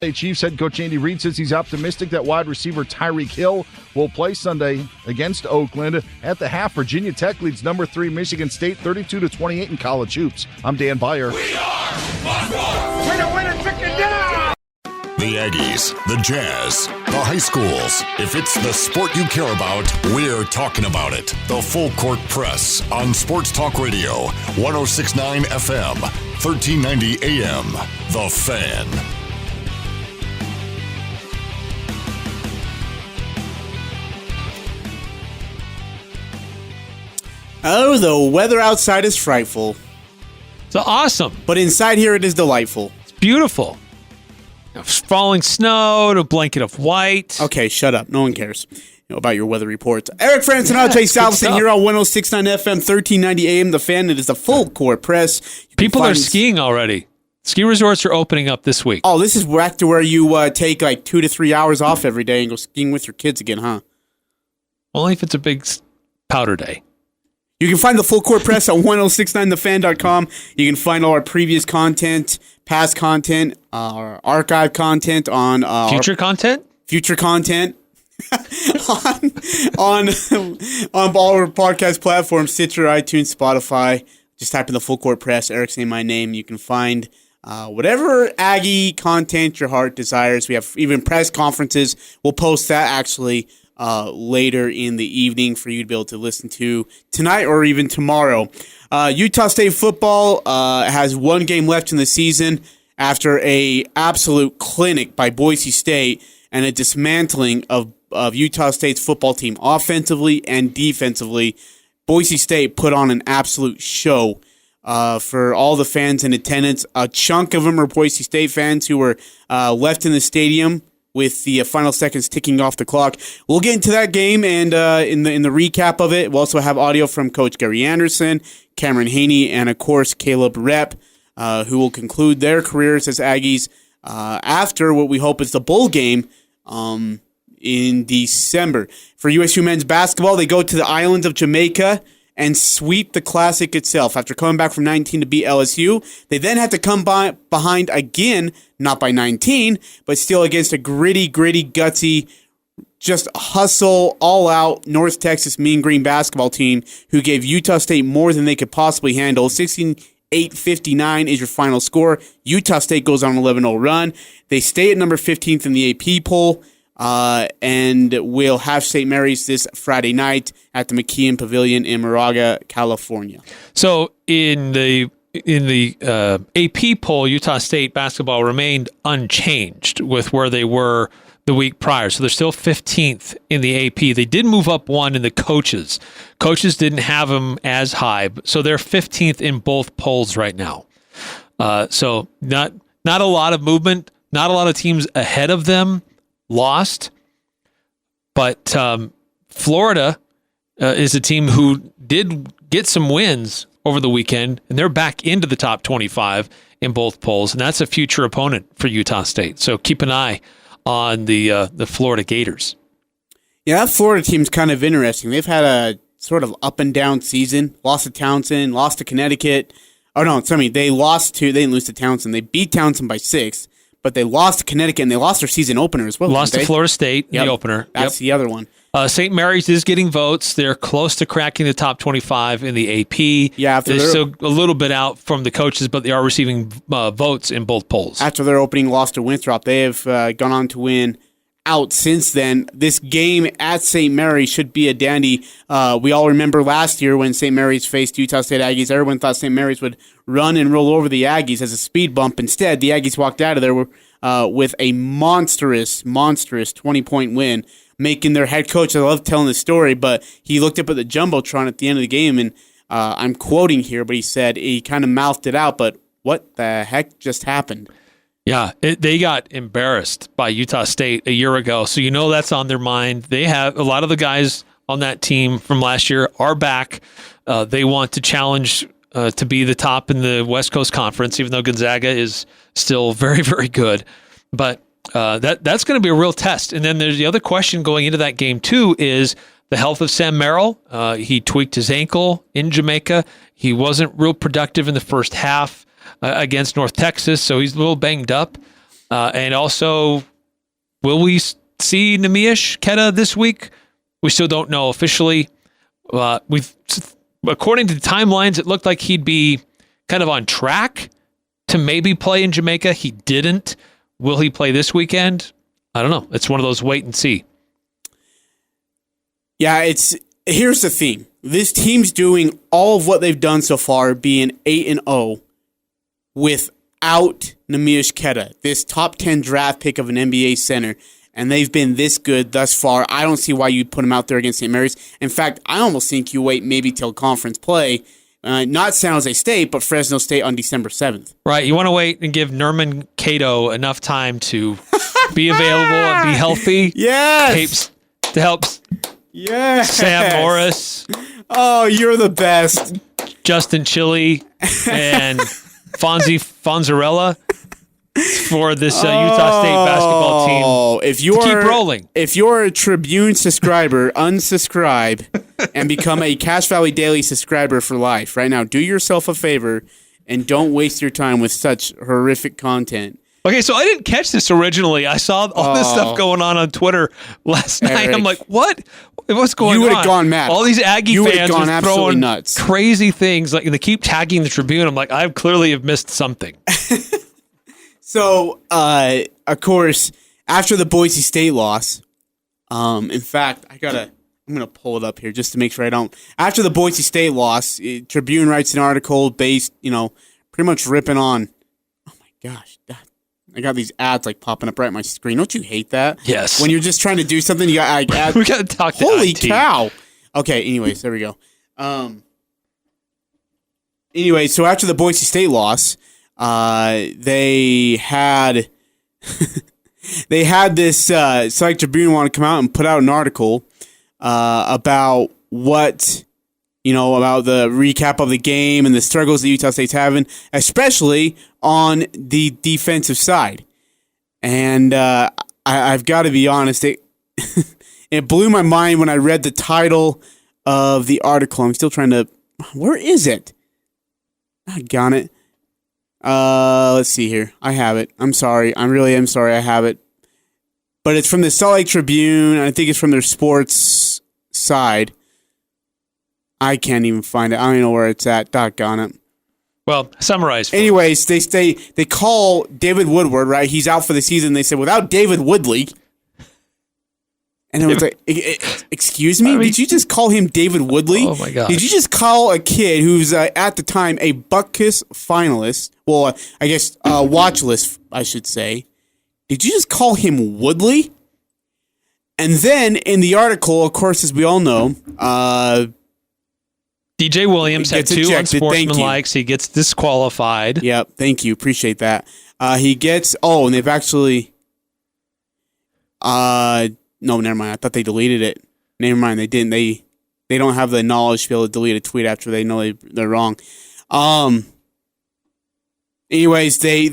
Chiefs head coach Andy Reid says he's optimistic that wide receiver Tyreek Hill will play Sunday against Oakland. At the half, Virginia Tech leads number 3 Michigan State 32-28 in college hoops. I'm Dan Beyer. We are Buckle! Winner, chicken dinner! The Aggies, the Jazz, the high schools. If it's the sport you care about, we're talking about it. The Full Court Press on Sports Talk Radio, 106.9 FM, 1390 AM. The Fan. Oh, the weather outside is frightful. It's awesome. But inside here it is delightful. It's beautiful. Falling snow, a blanket of white. Okay, shut up. No one cares about your weather reports. Eric Frandsen, Ajay, Salvesen here on 106.9 FM, 1390 AM. The Fan. It is the Full Court Press. People are skiing already. Ski resorts are opening up this week. Oh, this is back to where you take like 2 to 3 hours off every day and go skiing with your kids again, huh? Only if it's a big powder day. You can find the Full Court Press on 1069thefan.com. You can find all our previous content, past content, our archive content on future content on all our podcast platforms, Stitcher, iTunes, Spotify. Just type in the Full Court Press. Eric, say my name. You can find whatever Aggie content your heart desires. We have even press conferences. We'll post that actually later in the evening for you to be able to listen to tonight or even tomorrow. Utah State football has one game left in the season after a absolute clinic by Boise State and a dismantling of Utah State's football team offensively and defensively. Boise State put on an absolute show for all the fans in attendance. A chunk of them are Boise State fans who were left in the stadium with the final seconds ticking off the clock. We'll get into that game and in the recap of it. We'll also have audio from Coach Gary Anderson, Cameron Haney, and of course Caleb Rep, who will conclude their careers as Aggies after what we hope is the bowl game in December. For USU men's basketball, they go to the islands of Jamaica and sweep the Classic itself. After coming back from 19 to beat LSU, they then had to come behind again, not by 19, but still against a gritty, gutsy, just hustle, all-out North Texas Mean Green basketball team who gave Utah State more than they could possibly handle. 16-8-59 is your final score. Utah State goes on an 11-0 run. They stay at number 15th in the AP poll. And we'll have St. Mary's this Friday night at the McKeon Pavilion in Moraga, California. So in the AP poll, Utah State basketball remained unchanged with where they were the week prior. So they're still 15th in the AP. They did move up one in the coaches. Coaches didn't have them as high, so they're 15th in both polls right now. So not a lot of movement, not a lot of teams ahead of them lost, but Florida is a team who did get some wins over the weekend, and they're back into the top 25 in both polls, and that's a future opponent for Utah State. So keep an eye on the Florida Gators. Yeah, that Florida team's kind of interesting. They've had a sort of up and down season. Lost to Townsend, lost to Connecticut. Oh no, they didn't lose to Townsend. They beat Townsend by 6. But they lost to Connecticut, and they lost their season opener as well. Lost to Florida State in the opener. That's the other one. St. Mary's is getting votes. They're close to cracking the top 25 in the AP. Yeah, they're still a little bit out from the coaches, but they are receiving votes in both polls. After their opening loss to Winthrop, they have gone on to win out since then. This game at St. Mary's should be a dandy. We all remember last year when St. Mary's faced Utah State Aggies. Everyone thought St. Mary's would run and roll over the Aggies as a speed bump. Instead, the Aggies walked out of there with a monstrous 20-point win, making their head coach, I love telling the story, but he looked up at the Jumbotron at the end of the game, and I'm quoting here, but he said, he kind of mouthed it out, but what the heck just happened? Yeah, they got embarrassed by Utah State a year ago, so you know that's on their mind. They have a lot of the guys on that team from last year are back. They want to challenge to be the top in the West Coast Conference, even though Gonzaga is still very, very good. But that's going to be a real test. And then there's the other question going into that game, too, is the health of Sam Merrill. He tweaked his ankle in Jamaica. He wasn't real productive in the first half against North Texas, so he's a little banged up. And also, will we see Neemias Queta this week? We still don't know officially. According to the timelines, it looked like he'd be kind of on track to maybe play in Jamaica. He didn't. Will he play this weekend? I don't know. It's one of those wait and see. Yeah, here's the thing. This team's doing all of what they've done so far, being 8-0 without Neemias Queta, this top 10 draft pick of an NBA center, and they've been this good thus far. I don't see why you'd put him out there against St. Mary's. In fact, I almost think you wait maybe till conference play, not San Jose State, but Fresno State on December 7th. Right. You want to wait and give Nerman Cato enough time to be available and be healthy. Yes. To help Sam Morris. Oh, you're the best. Justin Chile and Fonzarella for this Utah State basketball team to keep rolling. If you're a Tribune subscriber, unsubscribe and become a Cache Valley Daily subscriber for life. Right now, do yourself a favor and don't waste your time with such horrific content. Okay, so I didn't catch this originally. I saw all this stuff going on Twitter last night. I'm like, what? What's going on? You would have gone mad. All these Aggie fans are throwing nuts. Crazy things. Like they keep tagging the Tribune. I'm like, I clearly have missed something. So, of course, after the Boise State loss, in fact, I'm going to pull it up here just to make sure I don't. After the Boise State loss, Tribune writes an article based, pretty much ripping on, oh my gosh, I got these ads like popping up right on my screen. Don't you hate that? Yes. When you're just trying to do something, you got ads. We got to talk to Holy IT. cow. Okay, anyways, there we go. Anyway, so after the Boise State loss, they had this Select Tribune want to come out and put out an article about what about the recap of the game and the struggles that Utah State's having, especially on the defensive side. And I've got to be honest, it blew my mind when I read the title of the article. I'm still trying to. Where is it? I got it. Let's see here. I have it. I'm sorry. I really am sorry. I have it. But it's from the Salt Lake Tribune. I think it's from their sports side. I can't even find it. I don't even know where it's at. Doggone it. Well, summarize. Anyways, they call David Woodward, right? He's out for the season. They said, without David Woodley. And it was like, excuse me? Did you just call him David Woodley? Oh, my gosh. Did you just call a kid who's, at the time, a Butkus finalist? Well, I guess watch list, I should say. Did you just call him Woodley? And then, in the article, of course, as we all know, DJ Williams had two ejected. unsportsmanlike, so he gets disqualified. Yep, thank you. Appreciate that. He gets... Oh, and they've actually... No, never mind. I thought they deleted it. Never mind. They didn't. They don't have the knowledge to be able to delete a tweet after they know they're wrong. Anyways, they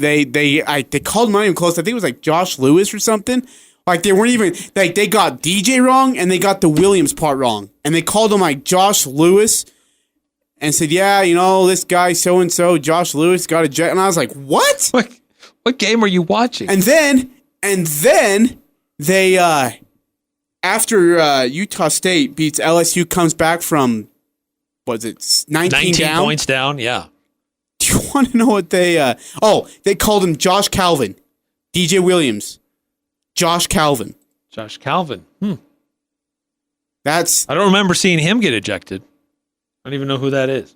called him not even close. I think it was like Josh Lewis or something. Like they weren't even... Like they got DJ wrong and they got the Williams part wrong. And they called him like Josh Lewis... And said, yeah, this guy so-and-so, Josh Lewis, got ejected. And I was like, what? What game are you watching? And then they, after Utah State beats LSU, comes back from, what is it, 19 down? Points down, yeah. Do you want to know what they called him Josh Calvin. DJ Williams. Josh Calvin. Josh Calvin. I don't remember seeing him get ejected. I don't even know who that is.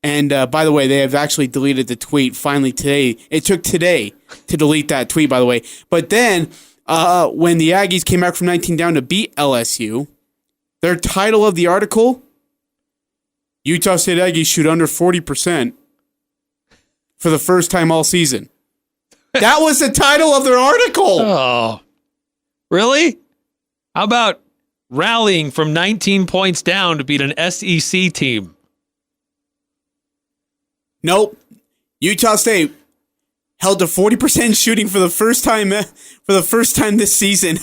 And by the way, they have actually deleted the tweet finally today. It took today to delete that tweet, by the way. But then when the Aggies came back from 19 down to beat LSU, their title of the article, Utah State Aggies shoot under 40% for the first time all season. That was the title of their article. Oh, really? How about rallying from 19 points down to beat an SEC team? Nope. Utah State held to 40% shooting for the first time this season.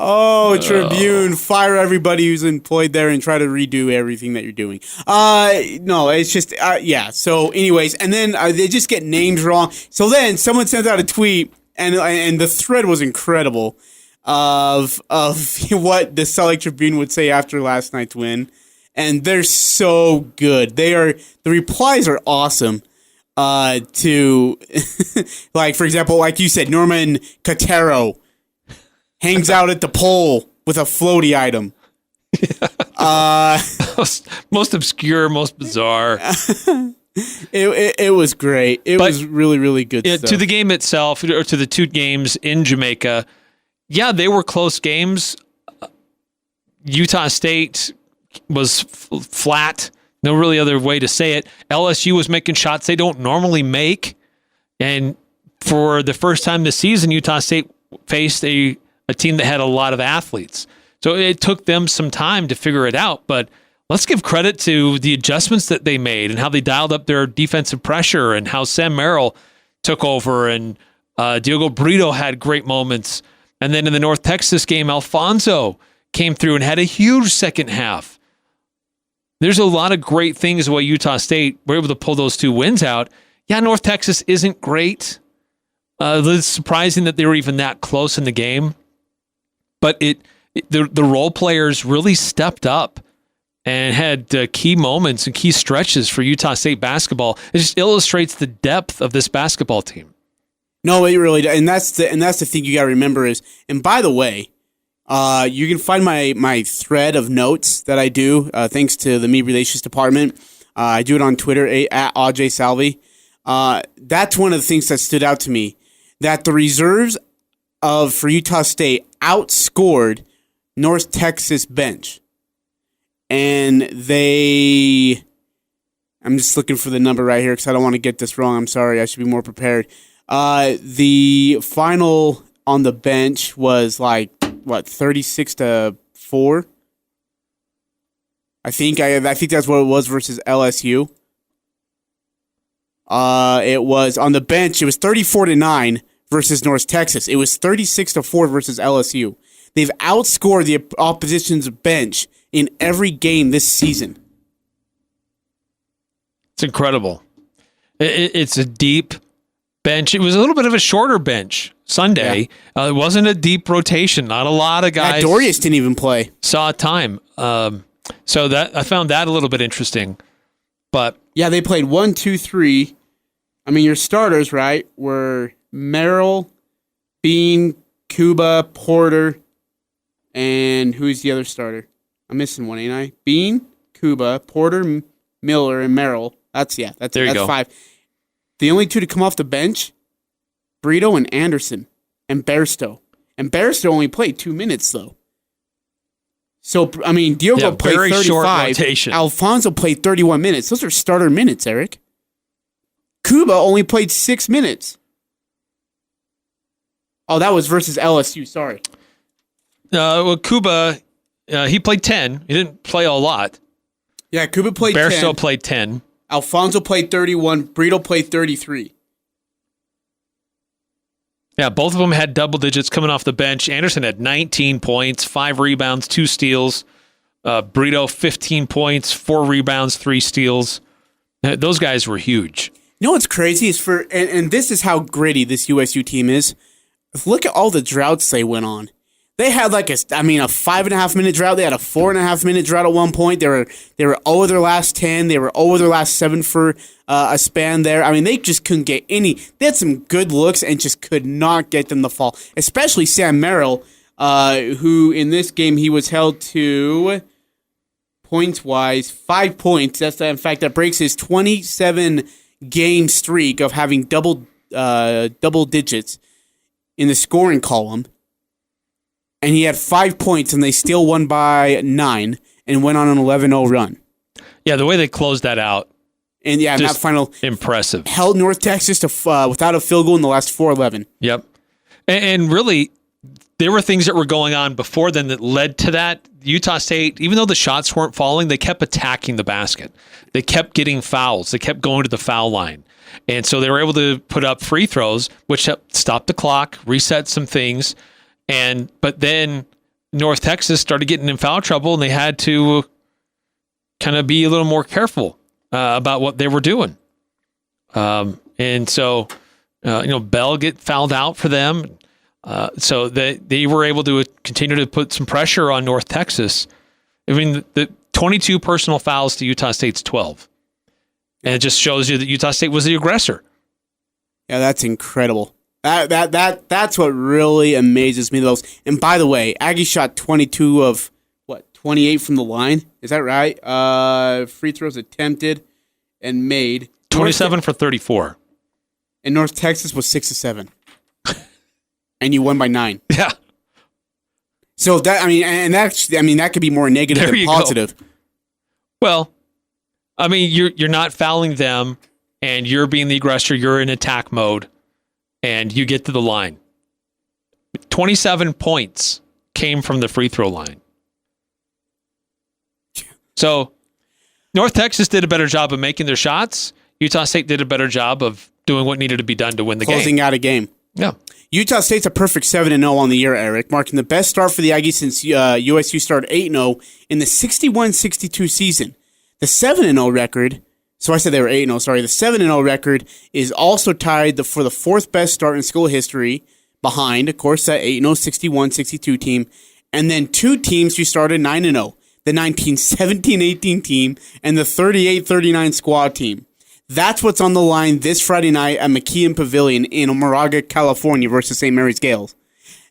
Oh, Tribune, fire everybody who's employed there and try to redo everything that you're doing. No, it's just, yeah. So anyways, and then they just get names wrong. So then someone sent out a tweet, and the thread was incredible of what the Salt Lake Tribune would say after last night's win. And they're so good. The replies are awesome. To, like, for example, like you said, Norman Cotero hangs out at the pole with a floaty item. Most obscure, most bizarre. It was great. It was really, really good stuff. To the game itself, or to the two games in Jamaica, yeah, they were close games. Utah State was flat. No really other way to say it. LSU was making shots they don't normally make. And for the first time this season, Utah State faced a team that had a lot of athletes. So it took them some time to figure it out. But let's give credit to the adjustments that they made and how they dialed up their defensive pressure and how Sam Merrill took over and Diogo Brito had great moments. And then in the North Texas game, Alfonso came through and had a huge second half. There's a lot of great things the way Utah State were able to pull those two wins out. Yeah, North Texas isn't great. It's surprising that they were even that close in the game. But the role players really stepped up and had key moments and key stretches for Utah State basketball. It just illustrates the depth of this basketball team. No, it really does. And that's the thing you got to remember is, and by the way, you can find my thread of notes that I do, thanks to the Media Relations Department. I do it on Twitter, at Ajay Salvesen. That's one of the things that stood out to me, that the reserves for Utah State outscored North Texas bench. And I'm just looking for the number right here because I don't want to get this wrong. I'm sorry. I should be more prepared. The final on the bench was 36-4? I think that's what it was versus LSU. It was on the bench. It was 34-9 versus North Texas. It was 36-4 versus LSU. They've outscored the opposition's bench in every game this season. It's incredible. It's a deep bench. It was a little bit of a shorter bench Sunday. Yeah. It wasn't a deep rotation. Not a lot of guys. Dorius didn't even play. Saw time. So that I found that a little bit interesting. But yeah, they played 1, 2, 3. I mean, your starters, right, were Merrill, Bean, Cuba, Porter, and who's the other starter? I'm missing one, ain't I? Bean, Cuba, Porter, Miller, and Merrill. That's 5. The only two to come off the bench, Brito and Anderson, and Bairstow. And Bairstow only played 2 minutes, though. So, I mean, Diogo played 35. Alfonso played 31 minutes. Those are starter minutes, Eric. Cuba only played 6 minutes. Oh, that was versus LSU, sorry. Well, Cuba, he played 10. He didn't play a lot. Yeah, Cuba played 10. Bairstow played 10. Alfonso played 31. Brito played 33. Yeah, both of them had double digits coming off the bench. Anderson had 19 points, 5 rebounds, 2 steals. Brito, 15 points, 4 rebounds, 3 steals. Those guys were huge. You know what's crazy is and this is how gritty this USU team is. Look at all the droughts they went on. They had a 5.5 minute drought. They had a 4.5 minute drought at one point. They were over their last 10. They were over their last 7 for a span there. I mean, they just couldn't get any. They had some good looks and just could not get them to fall. Especially Sam Merrill, who in this game he was held to points wise 5 points. That breaks his 27 game streak of having double digits in the scoring column. And he had 5 points, and they still won by 9 and went on an 11-0 run. Yeah, the way they closed that out. And yeah, that final impressive. Held North Texas to without a field goal in the last 4-11. Yep. And really, there were things that were going on before then that led to that. Utah State, even though the shots weren't falling, they kept attacking the basket. They kept getting fouls. They kept going to the foul line. And so they were able to put up free throws, which stopped the clock, reset some things. But then North Texas started getting in foul trouble, and they had to kind of be a little more careful about what they were doing. And so, Bell get fouled out for them. So they were able to continue to put some pressure on North Texas. I mean, the 22 personal fouls to Utah State's 12. And it just shows you that Utah State was the aggressor. Yeah, that's incredible. That's what really amazes me the most. And by the way, Aggie shot 22 of 28 from the line. Is that right? Free throws attempted and made 27 for 34. And North Texas was 6 of 7. And you won by 9. Yeah. So that could be more negative than positive. Go. Well, I mean, you're not fouling them, and you're being the aggressor. You're in attack mode, and you get to the line. 27 points came from the free throw line. So North Texas did a better job of making their shots. Utah State did a better job of doing what needed to be done to win the game. Closing out a game. Yeah. Utah State's a perfect 7-0 on the year, Eric, marking the best start for the Aggies since USU started 8-0 in the 61-62 season. The 7-0 record, so I said they were 8-0, sorry. The 7-0 record is also tied for the fourth best start in school history, behind, of course, that 8-0 61-62 team, and then two teams who started 9-0, the 1917-18 team and the 38-39 squad team. That's what's on the line this Friday night at McKeon Pavilion in Moraga, California versus St. Mary's Gales.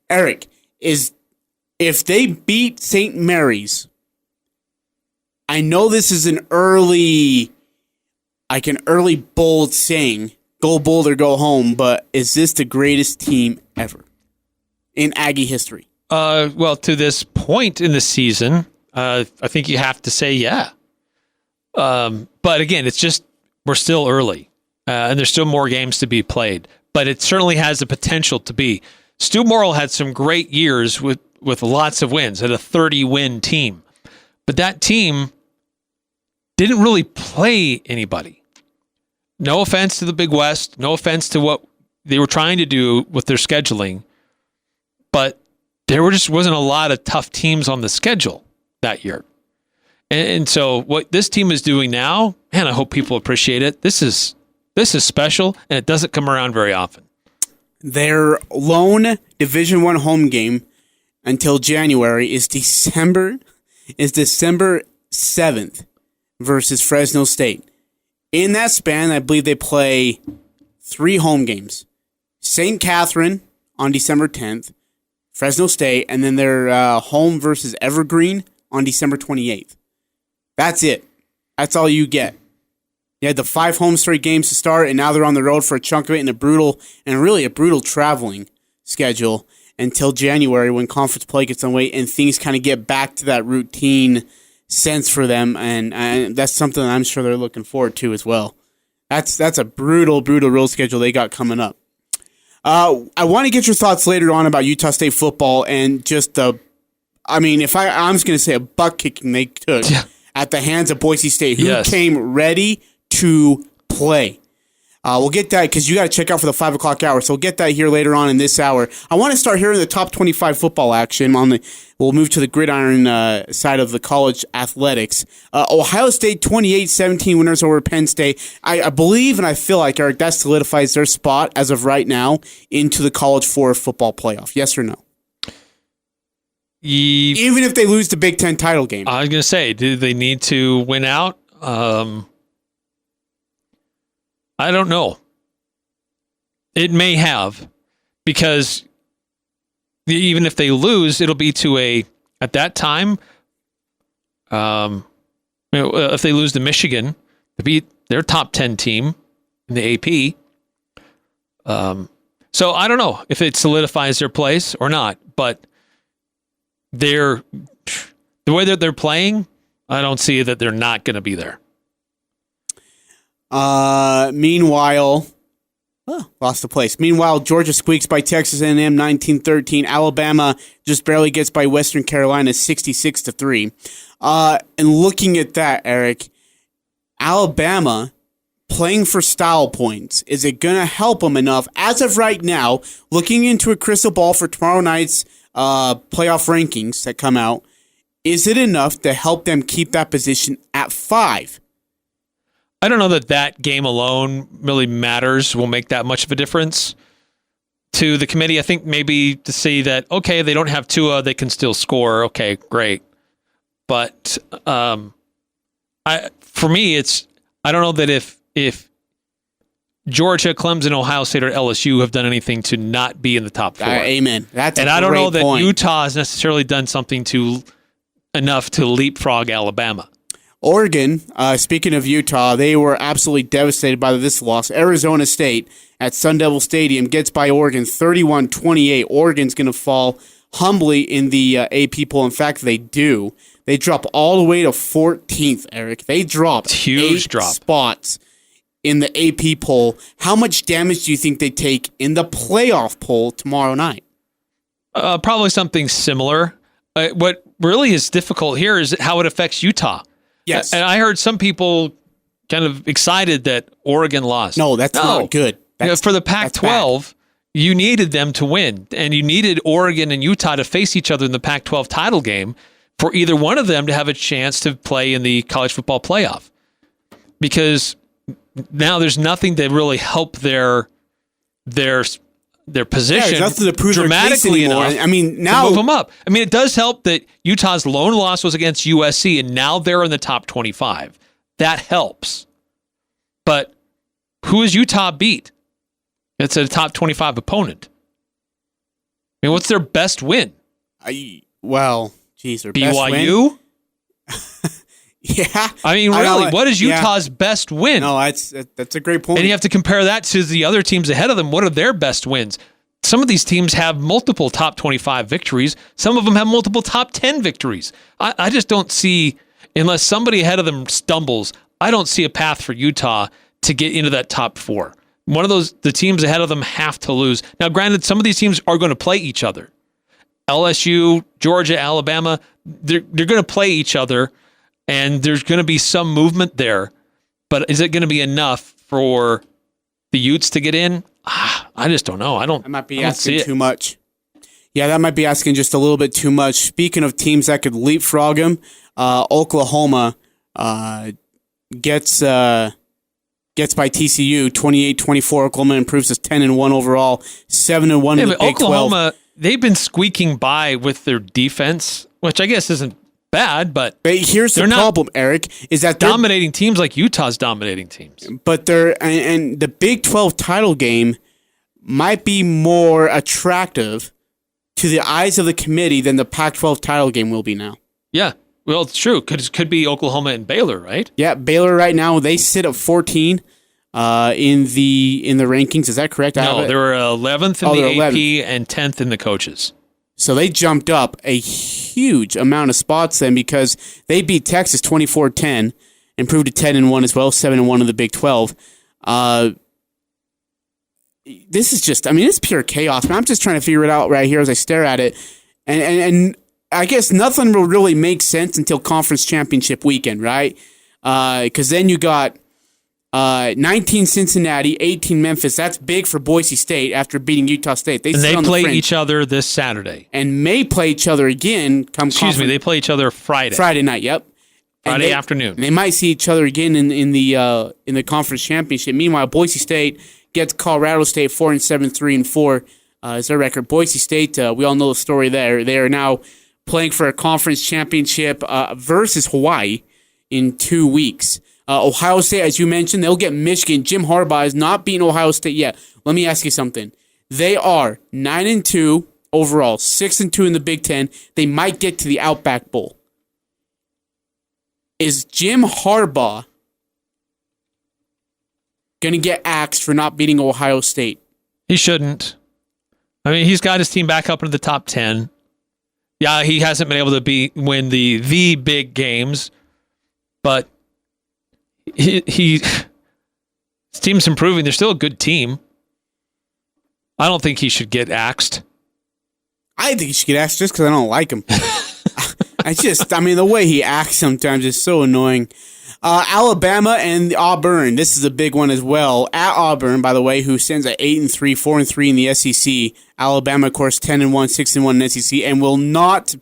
Eric, if they beat St. Mary's, I know this is an early bold saying, go bold or go home, but is this the greatest team ever in Aggie history? Well, to this point in the season, I think you have to say yeah. But again, it's just, we're still early, and there's still more games to be played. But it certainly has the potential to be. Stu Morrill had some great years with lots of wins, had a 30-win team. But that team didn't really play anybody. No offense to the Big West, no offense to what they were trying to do with their scheduling, but there just wasn't a lot of tough teams on the schedule that year. And so what this team is doing now, man, I hope people appreciate it. This is special, and it doesn't come around very often. Their lone Division I home game until January is December 7th versus Fresno State. In that span, I believe they play 3 home games. St. Catherine on December 10th, Fresno State, and then their home versus Evergreen on December 28th. That's it. That's all you get. You had the 5 home straight games to start, and now they're on the road for a chunk of it in a brutal traveling schedule until January when conference play gets underway and things kind of get back to that routine sense for them, and that's something I'm sure they're looking forward to as well. That's a brutal road schedule they got coming up. I want to get your thoughts later on about Utah State football and just I'm just going to say a butt kicking they took at the hands of Boise State, who came ready to play. We'll get that because you got to check out for the 5 o'clock hour. So we'll get that here later on in this hour. I want to start hearing the top 25 football action. We'll move to the gridiron side of the college athletics. Ohio State 28-17 winners over Penn State. I believe and I feel like, Eric, that solidifies their spot as of right now into the College 4 football playoff. Yes or no? Even if they lose the Big Ten title game. I was going to say, do they need to win out? I don't know. It may have, because even if they lose, it'll be to at that time, if they lose to Michigan, to beat their top 10 team in the AP. So I don't know if it solidifies their place or not, but the way that they're playing, I don't see that they're not going to be there. Meanwhile, lost the place. Meanwhile, Georgia squeaks by Texas A&M 19-13. Alabama just barely gets by Western Carolina 66-3. And looking at that, Eric, Alabama playing for style points. Is it going to help them enough as of right now, looking into a crystal ball for tomorrow night's playoff rankings that come out, is it enough to help them keep that position at 5? I don't know that game alone really matters, will make that much of a difference to the committee. I think maybe to see that, okay, they don't have Tua, they can still score. Okay, great. But for me, I don't know that if Georgia, Clemson, Ohio State, or LSU have done anything to not be in the top 4. Amen. That's and a I don't know great that point. Utah has necessarily done something enough to leapfrog Alabama. Oregon, speaking of Utah, they were absolutely devastated by this loss. Arizona State at Sun Devil Stadium gets by Oregon 31-28. Oregon's going to fall humbly in the AP poll. In fact, they do. They drop all the way to 14th, Eric. They dropped huge 8 drop. spots in the AP poll. How much damage do you think they take in the playoff poll tomorrow night? Probably something similar. What really is difficult here is how it affects Utah. Yes. And I heard some people kind of excited that Oregon lost. No, that's not good. For the Pac-12, you needed them to win, and you needed Oregon and Utah to face each other in the Pac-12 title game for either one of them to have a chance to play in the college football playoff. Because now there's nothing to really help their position, there's nothing to prove dramatically enough. I mean, now to move them up. I mean, it does help that Utah's lone loss was against USC, and now they're in the top 25. That helps. But who has Utah beat? It's a top 25 opponent. I mean, what's their best win? Geez, their best win? BYU? Yeah. I mean, really, what is Utah's best win? No, that's a great point. And you have to compare that to the other teams ahead of them. What are their best wins? Some of these teams have multiple top 25 victories. Some of them have multiple top 10 victories. I just don't see, unless somebody ahead of them stumbles, I don't see a path for Utah to get into that top 4. One of the teams ahead of them have to lose. Now, granted, some of these teams are going to play each other. LSU, Georgia, Alabama, they're going to play each other. And there's going to be some movement there, but is it going to be enough for the Utes to get in? I just don't know. I might be asking too much. Yeah, that might be asking just a little bit too much. Speaking of teams that could leapfrog them, Oklahoma gets by TCU 28-24. Oklahoma improves to 10-1 overall, 7-1 in the Big 12. Oklahoma, they've been squeaking by with their defense, which I guess isn't bad, but here's the problem, Eric, is that they're dominating teams like Utah's dominating teams. But and the Big 12 title game might be more attractive to the eyes of the committee than the Pac-12 title game will be now. Yeah, well, it's true. Could be Oklahoma and Baylor, right? Yeah, Baylor right now, they sit at 14 in the rankings. Is that correct? No, they were 11th in the AP 11th. And 10th in the coaches. So they jumped up a huge amount of spots then because they beat Texas 24-10, improved to 10-1 as well, 7-1 in the Big 12. This is just, it's pure chaos. I'm just trying to figure it out right here as I stare at it. And I guess nothing will really make sense until conference championship weekend, right? Because then you got 19 Cincinnati, 18 Memphis. That's big for Boise State after beating Utah State. They play each other this Saturday. And may play each other again they play each other Friday. Friday night, yep. Friday afternoon. They might see each other again in the conference championship. Meanwhile, Boise State gets Colorado State 4-7, 3-4 is their record. Boise State, we all know the story there. They are now playing for a conference championship versus Hawaii in 2 weeks. Ohio State, as you mentioned, they'll get Michigan. Jim Harbaugh has not beaten Ohio State yet. Let me ask you something. They are 9-2 overall, 6-2 in the Big Ten. They might get to the Outback Bowl. Is Jim Harbaugh going to get axed for not beating Ohio State? He shouldn't. He's got his team back up into the top 10. Yeah, he hasn't been able to win the big games, but his team's improving. They're still a good team. I don't think he should get axed. I think he should get axed just because I don't like him. The way he acts sometimes is so annoying. Alabama and Auburn. This is a big one as well. At Auburn, by the way, who stands at 8-3, 4-3 in the SEC. Alabama, of course, 10-1, 6-1 in the SEC, and will not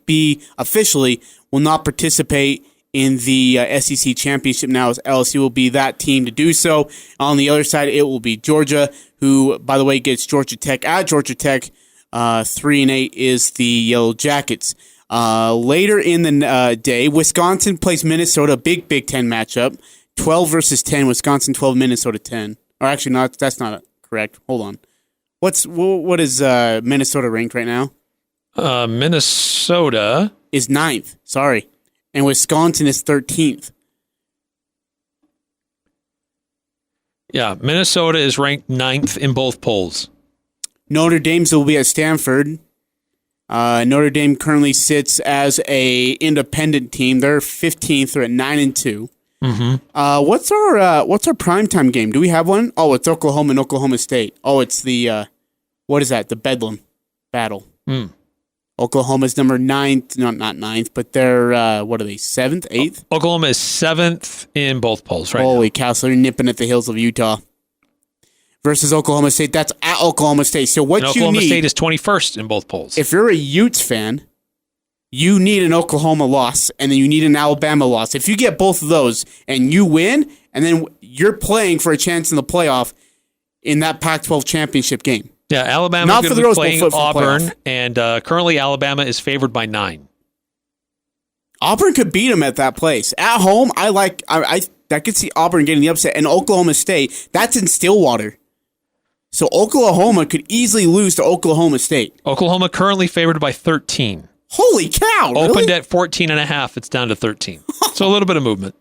participate in the SEC championship now, as LSU will be that team to do so. On the other side, it will be Georgia, who, by the way, gets Georgia Tech at Georgia Tech. 3-8 is the Yellow Jackets. Later in the day, Wisconsin plays Minnesota, big Big Ten matchup. 12 versus 10, Wisconsin 12, Minnesota 10. Or actually, that's not correct. Hold on. What is Minnesota ranked right now? Minnesota is 9th. Sorry. And Wisconsin is 13th. Yeah, Minnesota is ranked 9th in both polls. Notre Dame's will be at Stanford. Notre Dame currently sits as a independent team. They're 15th. They're at 9-2. Mm-hmm. What's our primetime game? Do we have one? Oh, it's Oklahoma and Oklahoma State. Oh, it's the what is that? The Bedlam battle. Oklahoma's number 9th. No, not 9th, but they're what are they? 7th, 8th? Oklahoma is 7th in both polls right Holy now. cow! So they're nipping at the heels of Utah. Versus Oklahoma State. That's at Oklahoma State. So what and you Oklahoma need... State is 21st in both polls. If you're a Utes fan, you need an Oklahoma loss, and then you need an Alabama loss. If you get both of those, and you win, and then you're playing for a chance in the playoff in that Pac-12 championship game. Yeah, Alabama's going to be playing Auburn, playoff. and currently Alabama is favored by 9. Auburn could beat them at that place. At home, I could see Auburn getting the upset. And Oklahoma State, that's in Stillwater. So Oklahoma could easily lose to Oklahoma State. Oklahoma currently favored by 13. Holy cow! Really? Opened at 14.5. It's down to 13. So a little bit of movement.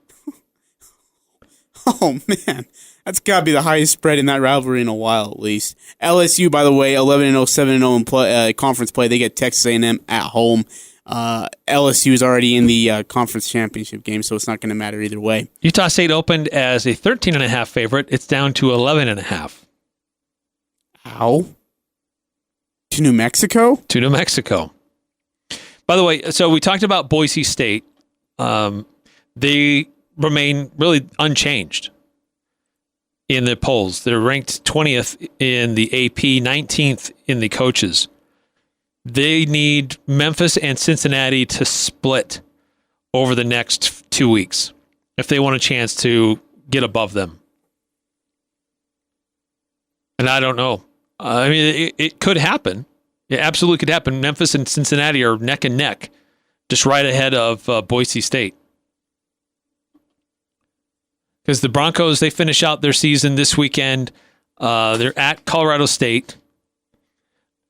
Oh, man. That's got to be the highest spread in that rivalry in a while, at least. LSU, by the way, 11-0, 7-0 in conference play. They get Texas A&M at home. LSU is already in the conference championship game, so it's not going to matter either way. Utah State opened as a 13.5 favorite. It's down to 11.5. How? To New Mexico? To New Mexico. By the way, so we talked about Boise State. They remain really unchanged in the polls. They're ranked 20th in the AP, 19th in the coaches. They need Memphis and Cincinnati to split over the next 2 weeks if they want a chance to get above them. And I don't know. It could happen. It absolutely could happen. Memphis and Cincinnati are neck and neck, just right ahead of Boise State. Because the Broncos, they finish out their season this weekend. They're at Colorado State.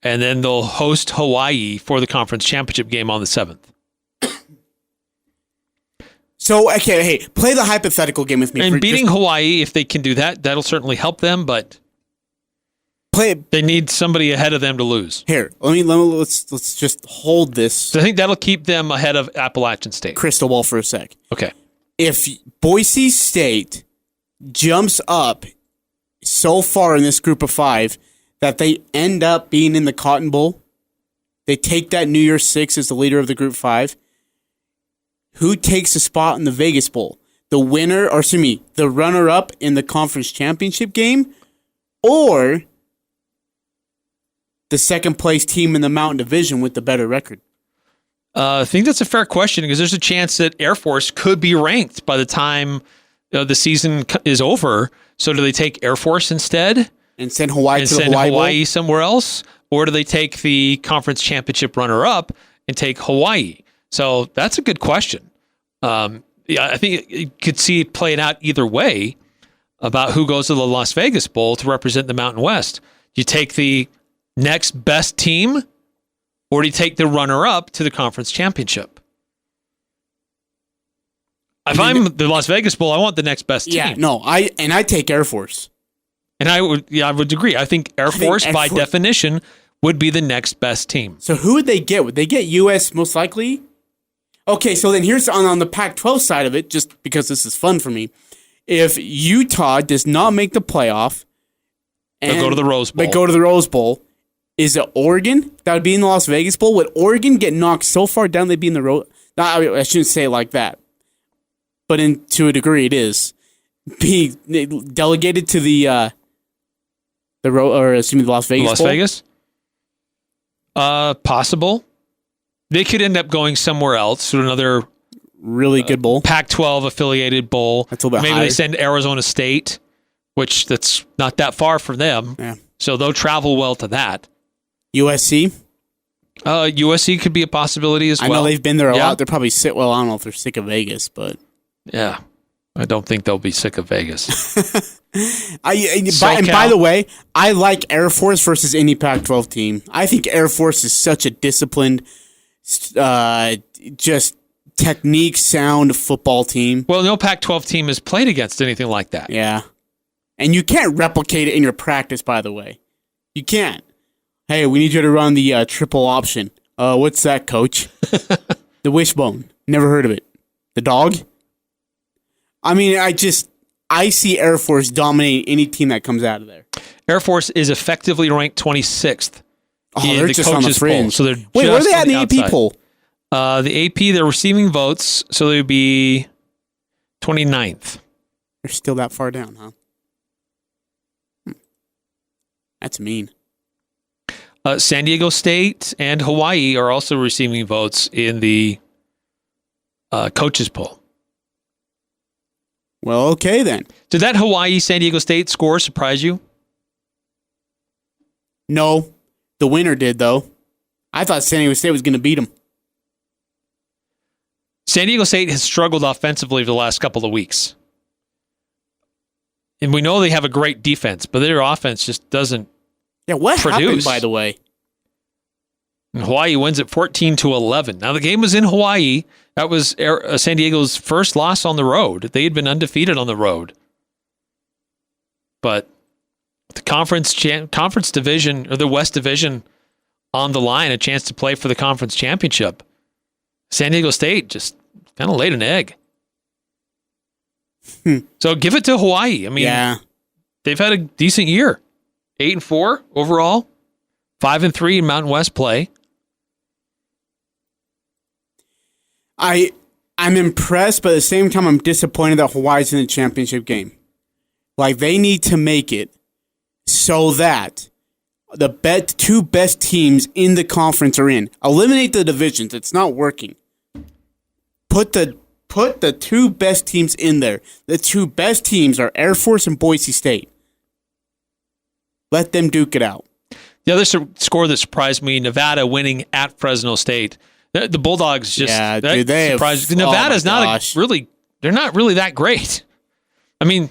And then they'll host Hawaii for the conference championship game on the 7th. So, okay, hey, play the hypothetical game with me. And beating Hawaii, if they can do that, that'll certainly help them, but they need somebody ahead of them to lose. Here, let's just hold this. So I think that'll keep them ahead of Appalachian State. Crystal ball for a sec. Okay. If Boise State jumps up so far in this group of 5 that they end up being in the Cotton Bowl, they take that New Year's 6 as the leader of the group 5, who takes a spot in the Vegas Bowl? The runner-up in the conference championship game, or the second place team in the Mountain Division with the better record? I think that's a fair question because there's a chance that Air Force could be ranked by the time the season is over. So do they take Air Force instead? And send Hawaii and to the send Hawaii Bowl? somewhere else? Or do they take the conference championship runner-up and take Hawaii? So that's a good question. I think you could see it playing out either way about who goes to the Las Vegas Bowl to represent the Mountain West. You take the next best team, or do you take the runner-up to the conference championship? If I'm the Las Vegas Bowl, I want the next best team. Yeah, no, I take Air Force. And I would agree. I think Air Force, by definition, would be the next best team. So who would they get? Would they get U.S. most likely? Okay, so then here's on the Pac-12 side of it, just because this is fun for me. If Utah does not make the playoff, they'll go to the Rose Bowl. They go to the Rose Bowl. Is it Oregon that would be in the Las Vegas Bowl? Would Oregon get knocked so far down they'd be in the I shouldn't say it like that, but to a degree, it is being delegated to the Las Vegas. Las Bowl? Vegas. Possible. They could end up going somewhere else to another really good bowl, Pac-12 affiliated bowl. That's a little bit Maybe higher. they send Arizona State, which that's not that far from them. Yeah. So they'll travel well to that. USC. USC could be a possibility as well. I know they've been there a lot. They're probably I don't know if they're sick of Vegas, but yeah, I don't think they'll be sick of Vegas. And by the way, I like Air Force versus any Pac-12 team. I think Air Force is such a disciplined, just technique sound football team. Well, no Pac-12 team has played against anything like that. Yeah. And you can't replicate it in your practice, by the way. You can't. Hey, we need you to run the triple option. What's that, coach? The wishbone. Never heard of it. The dog? I mean, I see Air Force dominating any team that comes out of there. Air Force is effectively ranked 26th. They're just on the fringe. Poll, so they're wait, where are they at in the outside. AP poll? The AP, they're receiving votes, so they would be 29th. They're still that far down, huh? That's mean. San Diego State and Hawaii are also receiving votes in the coaches poll. Well, okay then. Did that Hawaii-San Diego State score surprise you? No. The winner did, though. I thought San Diego State was going to beat them. San Diego State has struggled offensively for the last couple of weeks. And we know they have a great defense, but their offense just doesn't what produce. happened, by the way? And Hawaii wins at 14-11. Now, the game was in Hawaii. That was San Diego's first loss on the road. They had been undefeated on the road. But the conference division, or the West Division, on the line, a chance to play for the conference championship. San Diego State just kind of laid an egg. So give it to Hawaii. I mean, they've had a decent year. 8-4 overall, 5-3 in Mountain West play. I'm impressed, but at the same time, I'm disappointed that Hawaii's in the championship game. Like, they need to make it so that the two best teams in the conference are in. Eliminate the divisions. It's not working. Put the two best teams in there. The two best teams are Air Force and Boise State. Let them duke it out. The other score that surprised me, Nevada winning at Fresno State. The Bulldogs just surprised. Nevada's they're not really that great. I mean,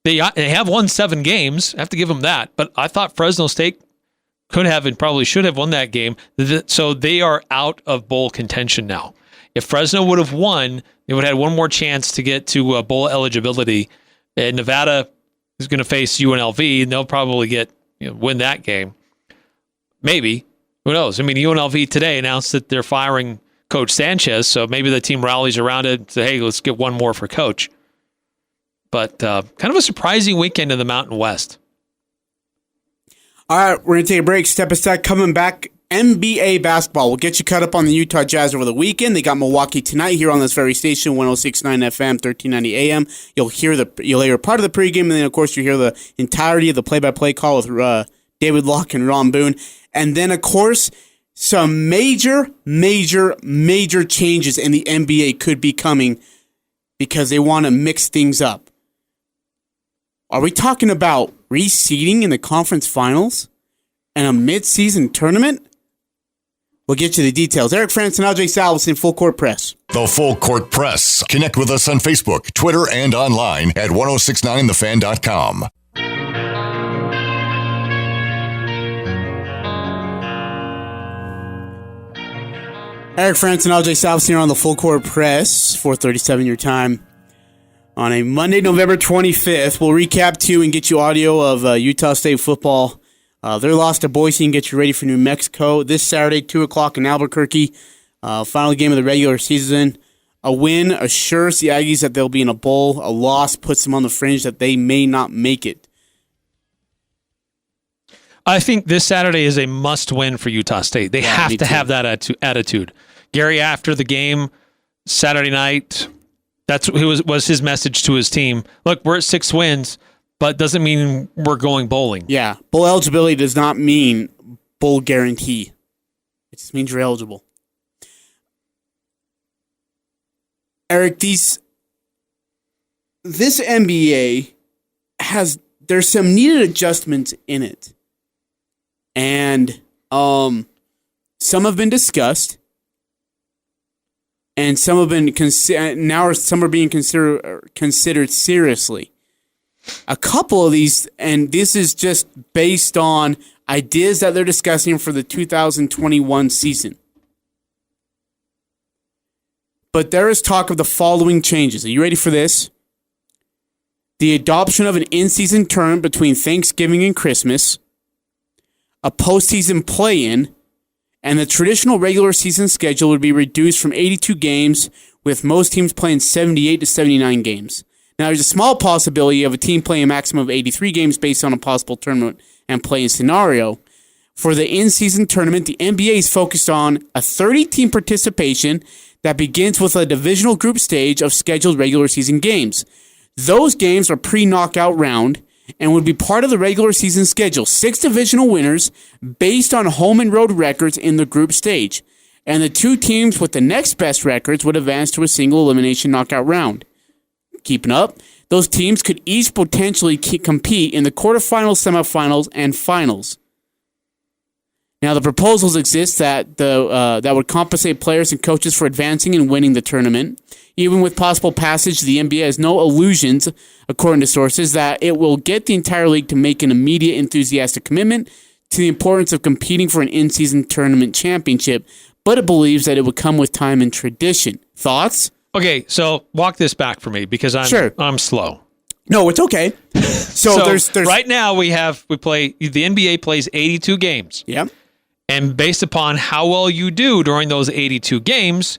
they have won 7 games. I have to give them that. But I thought Fresno State could have and probably should have won that game. So they are out of bowl contention now. If Fresno would have won, they would have had one more chance to get to bowl eligibility. And Nevada is going to face UNLV, and they'll probably win that game. Maybe. Who knows? I mean, UNLV today announced that they're firing Coach Sanchez, so maybe the team rallies around it and say, hey, let's get one more for Coach. But kind of a surprising weekend in the Mountain West. All right, we're going to take a break. Step aside, coming back. NBA basketball. We'll get you caught up on the Utah Jazz over the weekend. They got Milwaukee tonight here on this very station, 106.9 FM, 1390 AM. You'll hear part of the pregame, and then, of course, you hear the entirety of the play-by-play call with David Locke and Ron Boone. And then, of course, some major changes in the NBA could be coming because they want to mix things up. Are we talking about reseeding in the conference finals and a mid-season tournament? We'll get you the details. Eric Frandsen, Ajay, Salvesen, Full Court Press. The Full Court Press. Connect with us on Facebook, Twitter, and online at 1069thefan.com. Eric Frandsen, Ajay Salvesen here on the Full Court Press, 4:37 your time. On a Monday, November 25th, we'll recap to you and get you audio of Utah State football. Their loss to Boise and get you ready for New Mexico this Saturday, 2 o'clock in Albuquerque. Final game of the regular season. A win assures the Aggies that they'll be in a bowl. A loss puts them on the fringe that they may not make it. I think this Saturday is a must-win for Utah State. They have to have that attitude. Gary, after the game Saturday night, that's was his message to his team. Look, we're at 6 wins, but doesn't mean we're going bowling. Yeah, bowl eligibility does not mean bowl guarantee. It just means you're eligible. Eric, this NBA there's some needed adjustments in it. And some have been discussed, and some have been some are being considered seriously. A couple of these, and this is just based on ideas that they're discussing for the 2021 season. But there is talk of the following changes. Are you ready for this? The adoption of an in-season term between Thanksgiving and Christmas, a postseason play-in, and the traditional regular season schedule would be reduced from 82 games, with most teams playing 78 to 79 games. Now, there's a small possibility of a team playing a maximum of 83 games based on a possible tournament and play-in scenario. For the in-season tournament, the NBA is focused on a 30-team participation that begins with a divisional group stage of scheduled regular season games. Those games are pre-knockout round and would be part of the regular season schedule. 6 divisional winners based on home and road records in the group stage. And the 2 teams with the next best records would advance to a single elimination knockout round. Keeping up, those teams could each potentially compete in the quarterfinals, semifinals, and finals. Now, the proposals exist that that would compensate players and coaches for advancing and winning the tournament. Even with possible passage, the NBA has no illusions, according to sources, that it will get the entire league to make an immediate enthusiastic commitment to the importance of competing for an in-season tournament championship, but it believes that it would come with time and tradition. Thoughts? Okay, so walk this back for me because I'm slow. No, it's okay. So there's right now the NBA plays 82 games. Yeah. And based upon how well you do during those 82 games,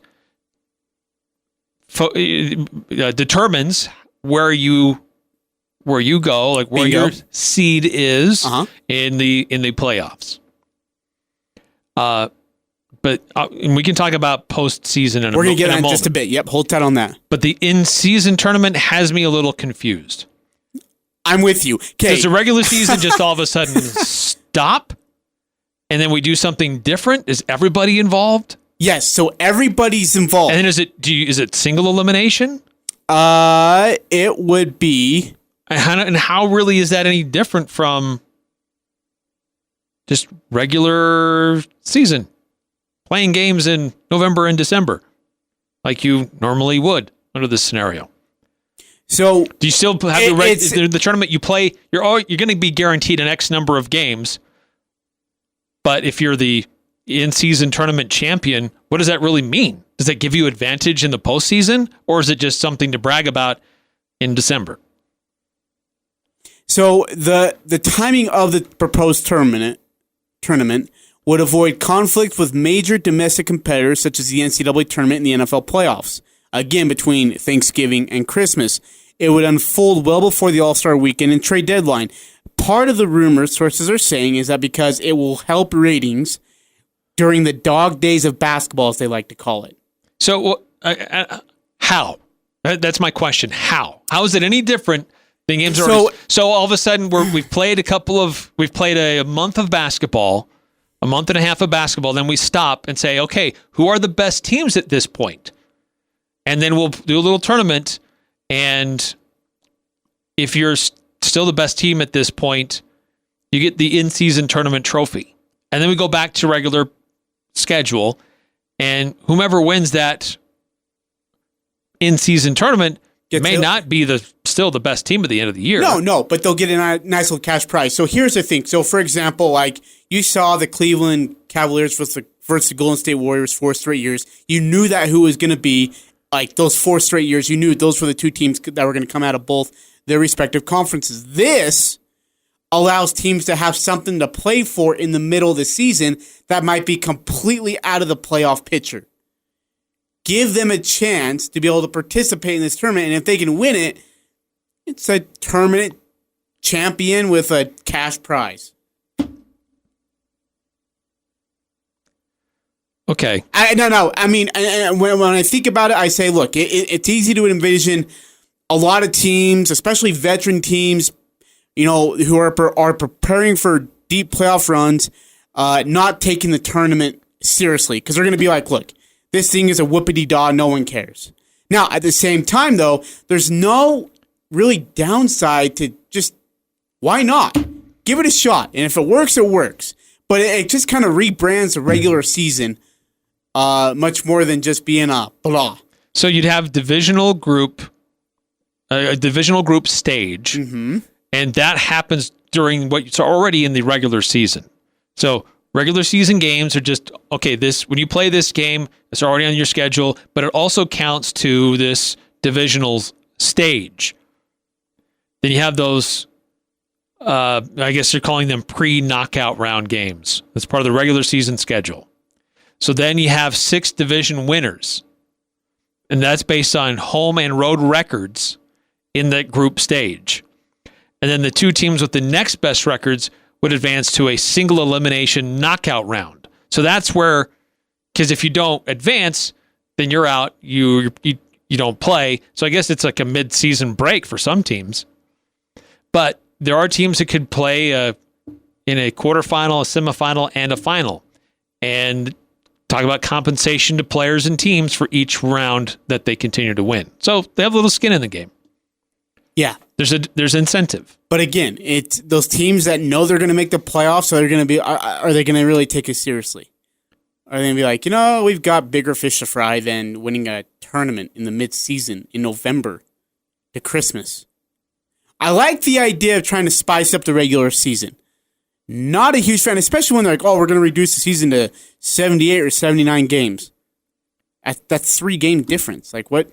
determines where you go, like where your seed is in the playoffs. But and we can talk about postseason We're going to get on just a bit. Yep, hold tight on that. But the in-season tournament has me a little confused. I'm with you. Does the regular season just all of a sudden stop? And then we do something different? Is everybody involved? Yes, so everybody's involved. And then is it single elimination? It would be. And how really is that any different from just regular season? Playing games in November and December, like you normally would under this scenario. So do you still have the tournament you play? You're going to be guaranteed an X number of games. But if you're the in-season tournament champion, what does that really mean? Does that give you advantage in the postseason, or is it just something to brag about in December? So the timing of the proposed tournament would avoid conflict with major domestic competitors such as the NCAA tournament and the NFL playoffs. Again, between Thanksgiving and Christmas. It would unfold well before the All-Star weekend and trade deadline. Part of the rumor, sources are saying, is that because it will help ratings during the dog days of basketball, as they like to call it. So, how? That's my question. How? How is it any different than games? So all of a sudden, we've played a month of basketball, a month and a half of basketball, then we stop and say, okay, who are the best teams at this point? And then we'll do a little tournament, and if you're still the best team at this point, you get the in-season tournament trophy. And then we go back to regular schedule, and whomever wins that in-season tournament may not be still the best team at the end of the year. No, but they'll get a nice little cash prize. So here's the thing. So, for example, like you saw the Cleveland Cavaliers versus the Golden State Warriors 4 straight years. You knew that who was going to be, like those 4 straight years, you knew those were the 2 teams that were going to come out of both their respective conferences. This allows teams to have something to play for in the middle of the season that might be completely out of the playoff picture. Give them a chance to be able to participate in this tournament, and if they can win it, it's a tournament champion with a cash prize. Okay. No. I mean, when I think about it, I say, look, it's easy to envision a lot of teams, especially veteran teams, who are preparing for deep playoff runs, not taking the tournament seriously because they're going to be like, look, this thing is a whoopity-daw, no one cares. Now, at the same time, though, there's no really downside to just, why not? Give it a shot. And if it works, it works. But it just kind of rebrands the regular season much more than just being a blah. So you'd have a divisional group stage, and that happens during what's already in the regular season. So regular season games are just, okay, when you play this game, it's already on your schedule, but it also counts to this divisional stage. Then you have those, I guess you're calling them pre-knockout round games. That's part of the regular season schedule. So then you have 6 division winners, and that's based on home and road records in that group stage. And then the 2 teams with the next best records would advance to a single elimination knockout round. So that's where, because if you don't advance, then you're out. You don't play. So I guess it's like a mid-season break for some teams. But there are teams that could play in a quarterfinal, a semifinal, and a final. And talk about compensation to players and teams for each round that they continue to win. So they have a little skin in the game. Yeah. There's incentive. But again, it's those teams that know they're going to make the playoffs, so they're going to be, are they going to really take it seriously? Are they going to be like, we've got bigger fish to fry than winning a tournament in the mid-season in November to Christmas? I like the idea of trying to spice up the regular season. Not a huge fan, especially when they're like, we're going to reduce the season to 78 or 79 games. That's 3-game difference. Like, what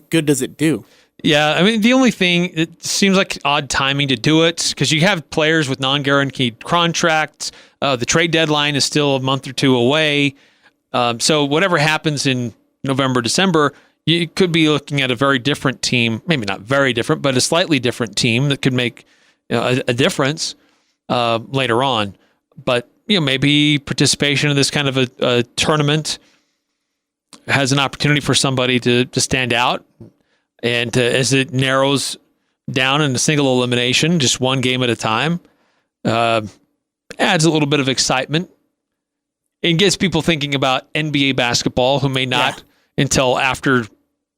good does it do? Yeah, I mean, the only thing, it seems like odd timing to do it because you have players with non-guaranteed contracts. The trade deadline is still a month or 2 away. So whatever happens in November, December, you could be looking at a very different team, maybe not very different, but a slightly different team that could make a difference later on. But maybe participation in this kind of a tournament has an opportunity for somebody to stand out. And as it narrows down in a single elimination, just 1 game at a time, adds a little bit of excitement. It gets people thinking about NBA basketball, who may not until after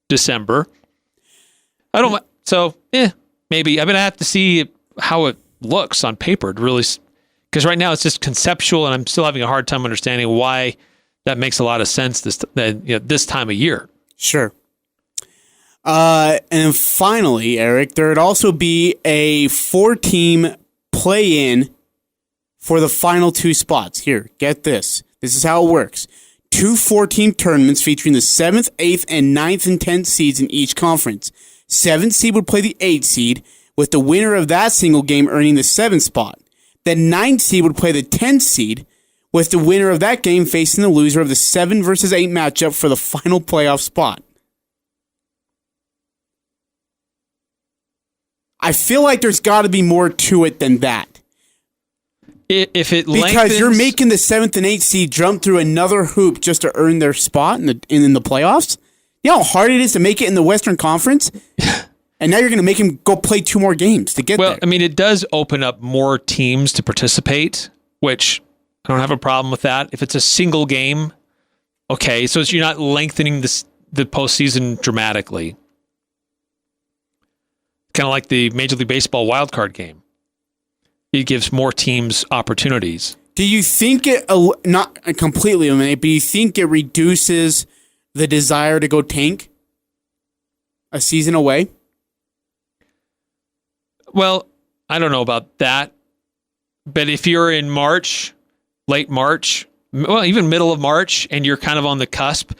December. Maybe. I mean, I have to see how it looks on paper to really, because right now it's just conceptual, and I'm still having a hard time understanding why that makes a lot of sense this time of year. Sure. And then finally, Eric, there would also be a 4-team play-in for the final 2 spots. Here, get this. This is how it works. 2 4-team tournaments featuring the 7th, 8th, and 9th and 10th seeds in each conference. 7th seed would play the 8th seed, with the winner of that single game earning the 7th spot. The 9th seed would play the 10th seed, with the winner of that game facing the loser of the 7 versus 8 matchup for the final playoff spot. I feel like there's got to be more to it than that. Because you're making the 7th and 8th seed jump through another hoop just to earn their spot in the playoffs. You know how hard it is to make it in the Western Conference? And now you're going to make him go play 2 more games to get there. Well, I mean, it does open up more teams to participate, which I don't have a problem with that. If it's a single game, okay, so you're not lengthening the postseason dramatically. Kind of like the Major League Baseball wildcard game. It gives more teams opportunities. Do you think it, not completely eliminate, but you think it reduces the desire to go tank a season away? Well, I don't know about that. But if you're in March, late March, well, even middle of March, and you're kind of on the cusp,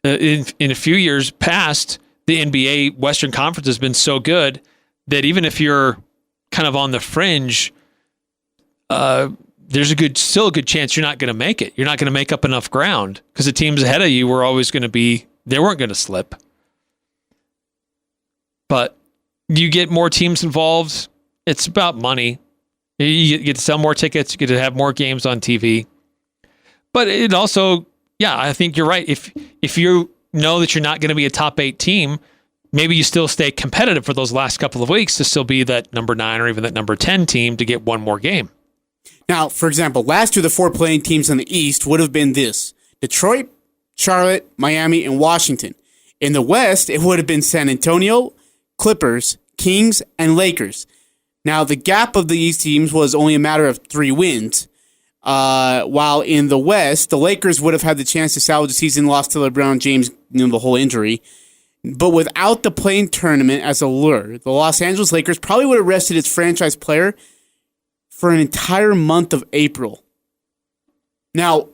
in a few years past, the NBA Western Conference has been so good that even if you're kind of on the fringe, there's still a good chance you're not going to make it. You're not going to make up enough ground because the teams ahead of you were always going to they weren't going to slip. But you get more teams involved. It's about money. You get to sell more tickets. You get to have more games on TV. But it also, yeah, I think you're right. If you know that you're not going to be a top 8 team, maybe you still stay competitive for those last couple of weeks to still be that number 9 or even that number 10 team to get one more game. Now, for example, last year the 4 playing teams in the East would have been this: Detroit, Charlotte, Miami, and Washington. In the West, it would have been San Antonio, Clippers, Kings, and Lakers. Now, the gap of these teams was only a matter of 3 wins. While in the West, the Lakers would have had the chance to salvage the season, lost to LeBron James, the whole injury. But without the play-in tournament as a lure, the Los Angeles Lakers probably would have rested its franchise player for an entire month of April. Now,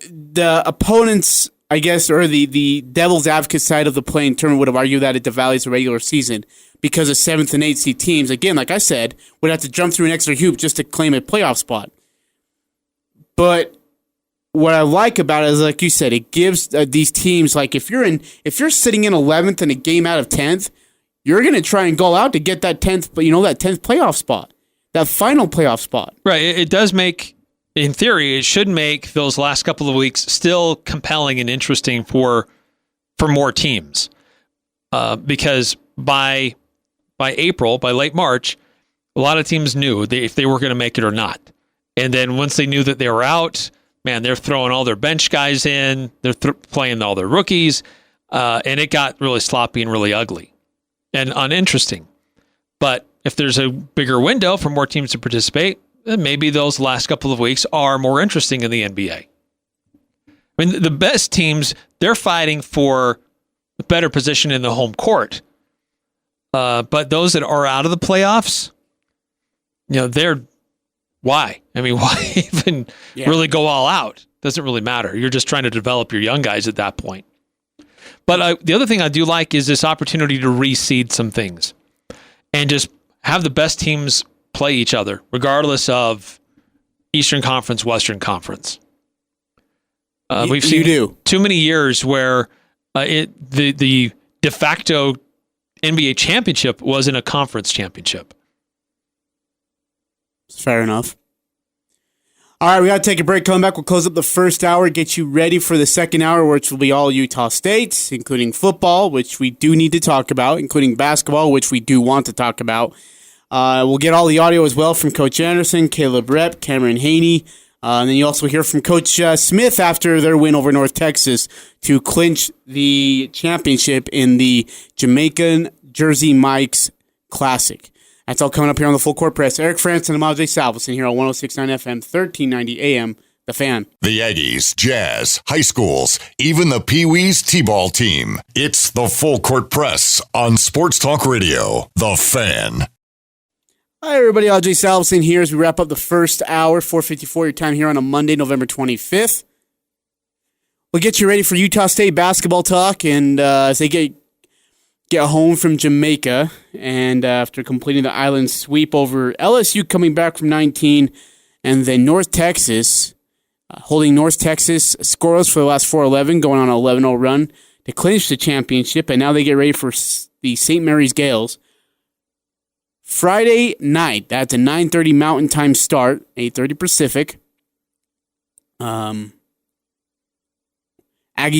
the opponents, I guess, or the devil's advocate side of the play-in tournament would have argued that it devalues the regular season because the 7th and 8th seed teams, again, like I said, would have to jump through an extra hoop just to claim a playoff spot. But what I like about it is, like you said, it gives these teams, like if you're sitting in 11th and a game out of 10th, you're going to try and go out to get that 10th, that 10th playoff spot, that final playoff spot. Right. It does make, in theory, it should make those last couple of weeks still compelling and interesting for more teams, because by April, by late March, a lot of teams knew if they were going to make it or not. And then once they knew that they were out, man, they're throwing all their bench guys in. They're playing all their rookies. And it got really sloppy and really ugly and uninteresting. But if there's a bigger window for more teams to participate, then maybe those last couple of weeks are more interesting in the NBA. I mean, the best teams, they're fighting for a better position in the home court. But those that are out of the playoffs, they're... Why? I mean, why even really go all out? Doesn't really matter. You're just trying to develop your young guys at that point. But the other thing I do like is this opportunity to reseed some things and just have the best teams play each other, regardless of Eastern Conference, Western Conference. We've seen too many years where the de facto NBA championship wasn't a conference championship. Fair enough. All right, we got to take a break. Coming back, we'll close up the first hour, get you ready for the second hour, which will be all Utah State, including football, which we do need to talk about, including basketball, which we do want to talk about. We'll get all the audio as well from Coach Anderson, Caleb Rep, Cameron Haney, and then you also hear from Coach Smith after their win over North Texas to clinch the championship in the Jamaican Jersey Mike's Classic. That's all coming up here on the Full Court Press. Eric Frandsen and Ajay Salvesen here on 106.9 FM, 1390 AM, The Fan. The Aggies, Jazz, high schools, even the Pee Wee's T-ball team. It's the Full Court Press on Sports Talk Radio, The Fan. Hi, everybody. Ajay Salvesen here as we wrap up the first hour, 4:54 your time here on a Monday, November 25th. We'll get you ready for Utah State basketball talk, and as they get home from Jamaica, and after completing the island sweep over LSU coming back from 19, and then North Texas, holding North Texas scoreless for the last 4-11, going on an 11-0 run to clinch the championship, and now they get ready for the St. Mary's Gales. Friday night, that's a 9:30 Mountain Time start, 8:30 Pacific. Aggies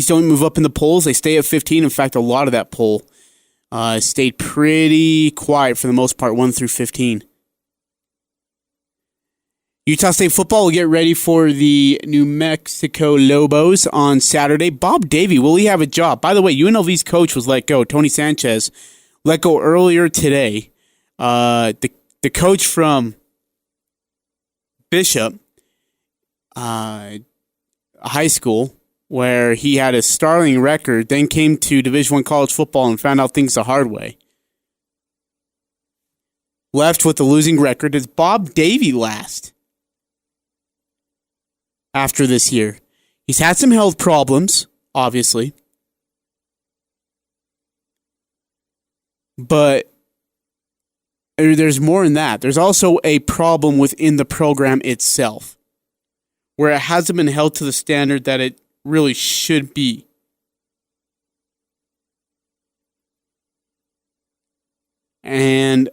don't move up in the polls. They stay at 15. In fact, a lot of that poll stayed pretty quiet for the most part, 1 through 15. Utah State football will get ready for the New Mexico Lobos on Saturday. Bob Davie, will he have a job? By the way, UNLV's coach was let go. Tony Sanchez let go earlier today. The coach from Bishop High School, where he had a sterling record, then came to Division I college football and found out things the hard way. Left with a losing record. Is Bob Davie last after this year? He's had some health problems, obviously. But there's more than that. There's also a problem within the program itself, where it hasn't been held to the standard that it really should be. And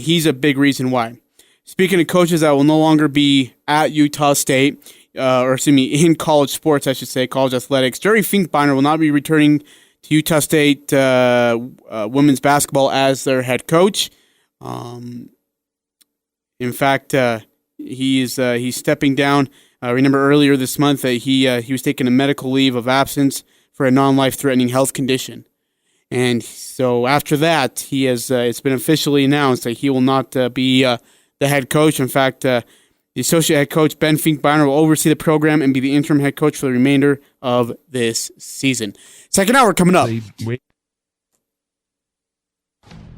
he's a big reason why. Speaking of coaches that will no longer be at Utah State, in college sports, I should say, college athletics. Jerry Finkbeiner will not be returning to Utah State women's basketball as their head coach. In fact, he's stepping down. Remember earlier this month that he was taking a medical leave of absence for a non-life-threatening health condition. And so after that, it's been officially announced that he will not be the head coach. In fact, the associate head coach, Ben Finkbeiner, will oversee the program and be the interim head coach for the remainder of this season. Second hour coming up.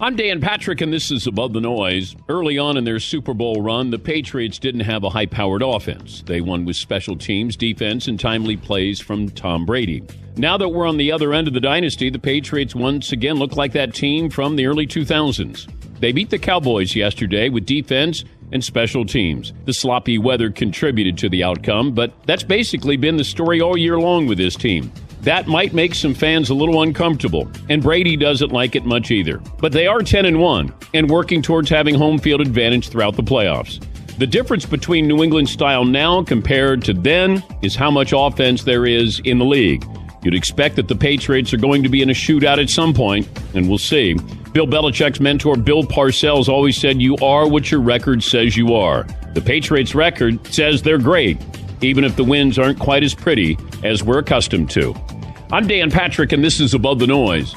I'm Dan Patrick, and this is Above the Noise. Early on in their Super Bowl run, the Patriots didn't have a high-powered offense. They won with special teams, defense, and timely plays from Tom Brady. Now that we're on the other end of the dynasty, the Patriots once again look like that team from the early 2000s. They beat the Cowboys yesterday with defense and special teams. The sloppy weather contributed to the outcome, but that's basically been the story all year long with this team. That might make some fans a little uncomfortable, and Brady doesn't like it much either. But they are 10-1 and working towards having home field advantage throughout the playoffs. The difference between New England's style now compared to then is how much offense there is in the league. You'd expect that the Patriots are going to be in a shootout at some point, and we'll see. Bill Belichick's mentor, Bill Parcells, always said you are what your record says you are. The Patriots' record says they're great, even if the wins aren't quite as pretty as we're accustomed to. I'm Dan Patrick, and this is Above the Noise.